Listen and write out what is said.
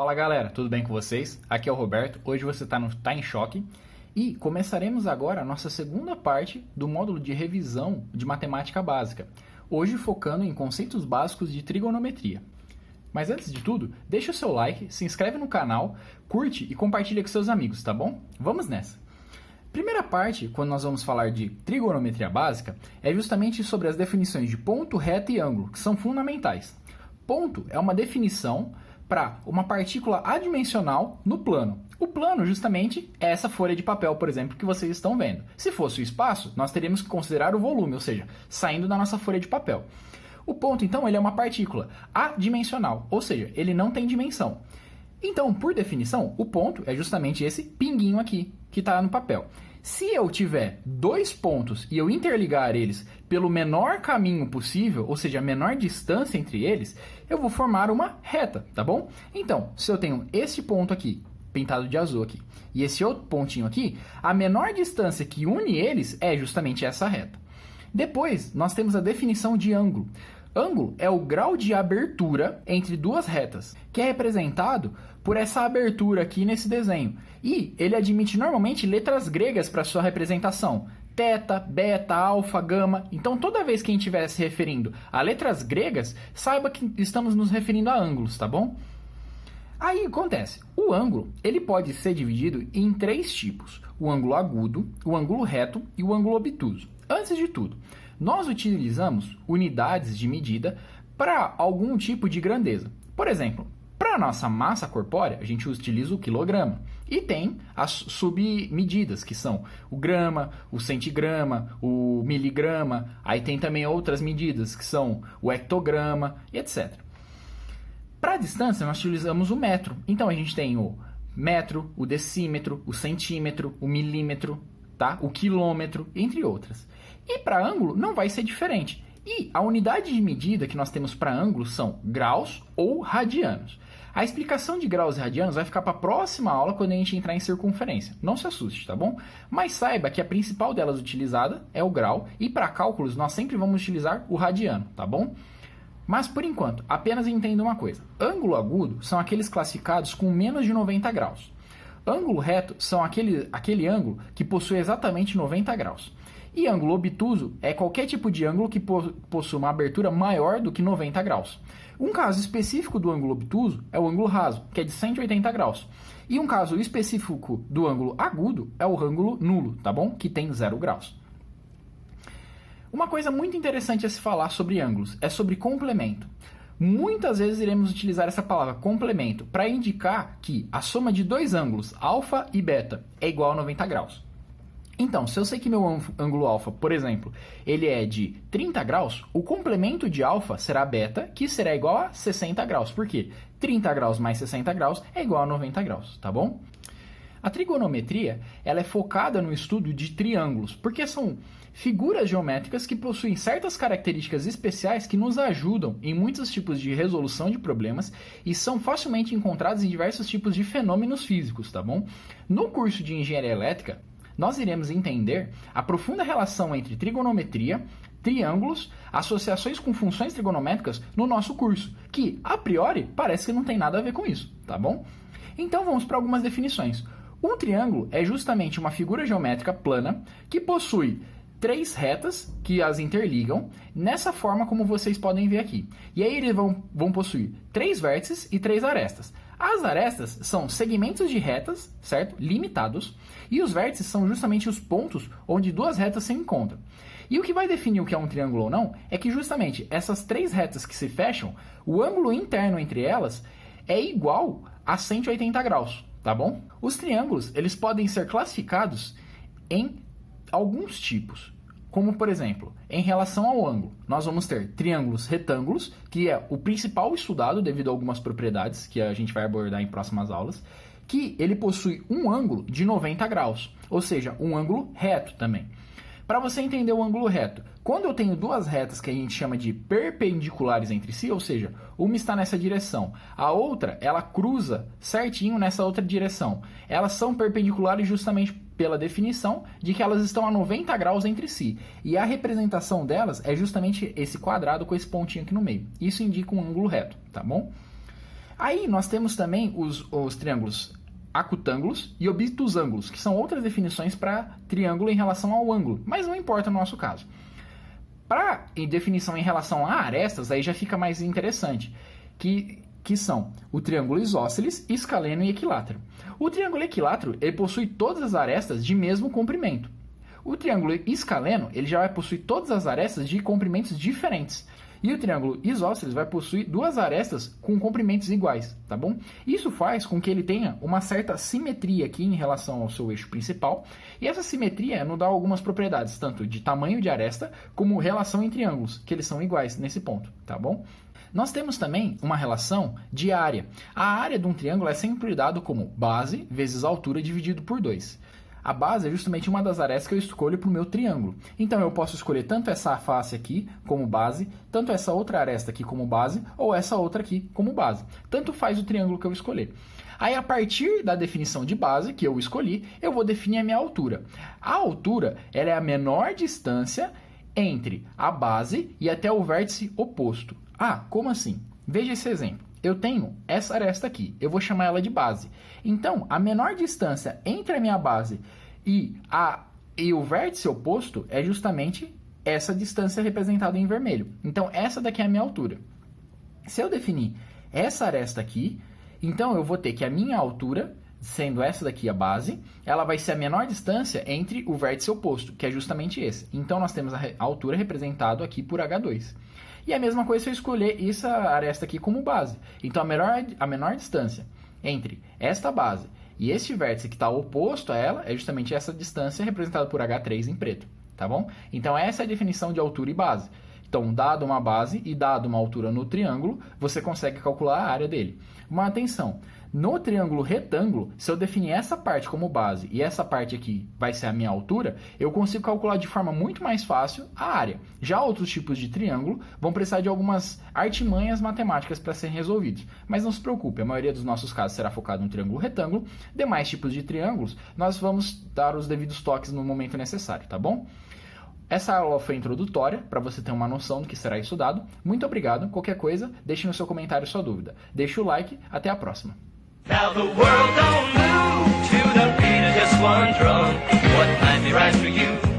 Fala galera, tudo bem com vocês? Aqui é o Roberto, hoje você está no Tá em Choque e começaremos agora a nossa segunda parte do módulo de revisão de matemática básica, hoje focando em conceitos básicos de trigonometria. Mas antes de tudo, deixa o seu like, se inscreve no canal, curte e compartilha com seus amigos, tá bom? Vamos nessa! Primeira parte, quando nós vamos falar de trigonometria básica, é justamente sobre as definições de ponto, reta e ângulo, que são fundamentais. Ponto é uma definição para uma partícula adimensional no plano. O plano, justamente, é essa folha de papel, por exemplo, que vocês estão vendo. Se fosse o espaço, nós teríamos que considerar o volume, ou seja, saindo da nossa folha de papel. O ponto, então, ele é uma partícula adimensional, ou seja, ele não tem dimensão. Então, por definição, o ponto é justamente esse pinguinho aqui, que está no papel. Se eu tiver dois pontos e eu interligar eles pelo menor caminho possível, ou seja, a menor distância entre eles, eu vou formar uma reta, tá bom? Então, se eu tenho esse ponto aqui, pintado de azul aqui, e esse outro pontinho aqui, a menor distância que une eles é justamente essa reta. Depois, nós temos a definição de ângulo. Ângulo é o grau de abertura entre duas retas, que é representado por essa abertura aqui nesse desenho. E ele admite normalmente letras gregas para sua representação. Teta, beta, alfa, gama. Então toda vez que a gente estiver se referindo a letras gregas, saiba que estamos nos referindo a ângulos, tá bom? Aí acontece, o ângulo ele pode ser dividido em três tipos. O ângulo agudo, o ângulo reto e o ângulo obtuso. Antes de tudo, nós utilizamos unidades de medida para algum tipo de grandeza. Por exemplo, para a nossa massa corpórea, a gente utiliza o quilograma. E tem as submedidas, que são o grama, o centigrama, o miligrama. Aí tem também outras medidas, que são o hectograma, etc. Para a distância, nós utilizamos o metro. Então, a gente tem o metro, o decímetro, o centímetro, o milímetro, tá? O quilômetro, entre outras. E para ângulo não vai ser diferente. E a unidade de medida que nós temos para ângulo são graus ou radianos. A explicação de graus e radianos vai ficar para a próxima aula quando a gente entrar em circunferência. Não se assuste, tá bom? Mas saiba que a principal delas utilizada é o grau e para cálculos nós sempre vamos utilizar o radiano, tá bom? Mas por enquanto, apenas entenda uma coisa. Ângulo agudo são aqueles classificados com menos de 90 graus. Ângulo reto são aquele ângulo que possui exatamente 90 graus. E ângulo obtuso é qualquer tipo de ângulo que possui uma abertura maior do que 90 graus. Um caso específico do ângulo obtuso é o ângulo raso, que é de 180 graus. E um caso específico do ângulo agudo é o ângulo nulo, tá bom? Que tem 0 graus. Uma coisa muito interessante a se falar sobre ângulos é sobre complemento. Muitas vezes iremos utilizar essa palavra complemento para indicar que a soma de dois ângulos, alfa e beta, é igual a 90 graus. Então, se eu sei que meu ângulo alfa, por exemplo, ele é de 30 graus, o complemento de alfa será beta, que será igual a 60 graus. Por quê? 30 graus mais 60 graus é igual a 90 graus, tá bom? A trigonometria ela é focada no estudo de triângulos, porque são figuras geométricas que possuem certas características especiais que nos ajudam em muitos tipos de resolução de problemas e são facilmente encontrados em diversos tipos de fenômenos físicos, tá bom? No curso de Engenharia Elétrica, nós iremos entender a profunda relação entre trigonometria, triângulos, associações com funções trigonométricas no nosso curso, que, a priori, parece que não tem nada a ver com isso, tá bom? Então vamos para algumas definições. Um triângulo é justamente uma figura geométrica plana que possui três retas que as interligam, nessa forma como vocês podem ver aqui. E aí eles vão possuir três vértices e três arestas. As arestas são segmentos de retas, certo? Limitados, e os vértices são justamente os pontos onde duas retas se encontram. E o que vai definir o que é um triângulo ou não é que justamente essas três retas que se fecham, o ângulo interno entre elas é igual a 180 graus, tá bom? Os triângulos, eles podem ser classificados em alguns tipos. Como, por exemplo, em relação ao ângulo, nós vamos ter triângulos retângulos, que é o principal estudado devido a algumas propriedades que a gente vai abordar em próximas aulas, que ele possui um ângulo de 90 graus, ou seja, um ângulo reto também. Para você entender o ângulo reto, quando eu tenho duas retas que a gente chama de perpendiculares entre si, ou seja, uma está nessa direção, a outra ela cruza certinho nessa outra direção. Elas são perpendiculares justamente pela definição de que elas estão a 90 graus entre si. E a representação delas é justamente esse quadrado com esse pontinho aqui no meio. Isso indica um ângulo reto, tá bom? Aí nós temos também os triângulos acutângulos e obtusângulos, que são outras definições para triângulo em relação ao ângulo, mas não importa no nosso caso. Para definição em relação a arestas, aí já fica mais interessante, que são o triângulo isósceles, escaleno e equilátero. O triângulo equilátero ele possui todas as arestas de mesmo comprimento. O triângulo escaleno ele já vai possuir todas as arestas de comprimentos diferentes. E o triângulo isósceles vai possuir duas arestas com comprimentos iguais, tá bom? Isso faz com que ele tenha uma certa simetria aqui em relação ao seu eixo principal. E essa simetria nos dá algumas propriedades, tanto de tamanho de aresta, como relação em triângulos, que eles são iguais nesse ponto, tá bom? Nós temos também uma relação de área. A área de um triângulo é sempre dado como base vezes altura dividido por 2. A base é justamente uma das arestas que eu escolho para o meu triângulo. Então eu posso escolher tanto essa face aqui como base, tanto essa outra aresta aqui como base, ou essa outra aqui como base. Tanto faz o triângulo que eu escolher. Aí a partir da definição de base que eu escolhi, eu vou definir a minha altura. A altura ela é a menor distância entre a base e até o vértice oposto. Ah, como assim? Veja esse exemplo. Eu tenho essa aresta aqui, eu vou chamar ela de base. Então, a menor distância entre a minha base e o vértice oposto é justamente essa distância representada em vermelho. Então, essa daqui é a minha altura. Se eu definir essa aresta aqui, então eu vou ter que a minha altura, sendo essa daqui a base, ela vai ser a menor distância entre o vértice oposto, que é justamente esse. Então, nós temos a altura representada aqui por H2. E a mesma coisa se eu escolher essa aresta aqui como base. Então, a menor distância entre esta base e este vértice que está oposto a ela é justamente essa distância representada por H3 em preto, tá bom? Então, essa é a definição de altura e base. Então, dado uma base e dado uma altura no triângulo, você consegue calcular a área dele. Mas atenção, no triângulo retângulo, se eu definir essa parte como base e essa parte aqui vai ser a minha altura, eu consigo calcular de forma muito mais fácil a área. Já outros tipos de triângulo vão precisar de algumas artimanhas matemáticas para serem resolvidos. Mas não se preocupe, a maioria dos nossos casos será focado no triângulo retângulo. Demais tipos de triângulos, nós vamos dar os devidos toques no momento necessário, tá bom? Essa aula foi introdutória, para você ter uma noção do que será estudado. Muito obrigado. Qualquer coisa, deixe no seu comentário sua dúvida. Deixe o like. Até a próxima. Now the world don't move to the beat of just one drum. What might be right for you